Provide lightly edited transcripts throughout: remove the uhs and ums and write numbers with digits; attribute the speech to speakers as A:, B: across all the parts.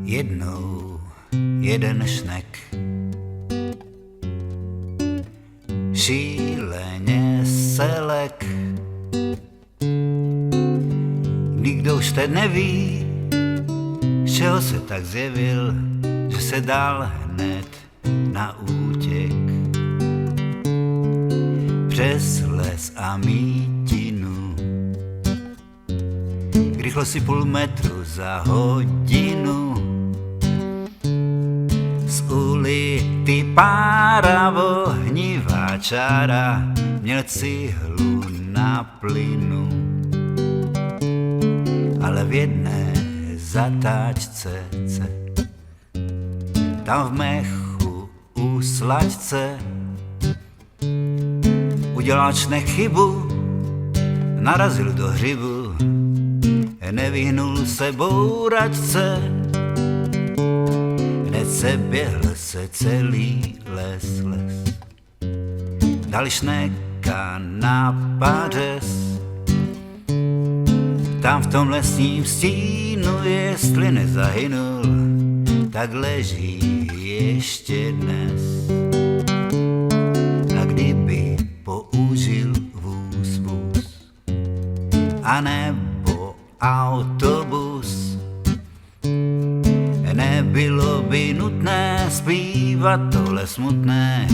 A: Jednou jeden šnek šíleně se lek. Nikdo už teď neví, z čeho se tak zjevil, že se dal hned na útěk. Přes les a mítinu, k rychlosti půl metru za hodinu. Z ulity pára ohnivá čára, měl cihlu na plynu. Ale v jedné zatáčce, tam v mechu u slaďce, udělal čnek chybu, narazil do hřibu, nevyhnul se bouračce. Hned se běhl se celý les. Dali šneka na pařez, tam v tom lesním stínu, jestli nezahynul, tak leží ještě dnes. A kdyby použil vůz, anebo autobus, nebylo by nutné zpívat tohle smutné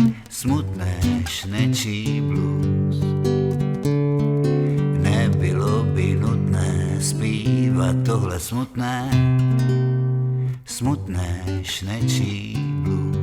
A: šnečí blues. Nebylo by nutné zpívat tohle smutné šnečí blues.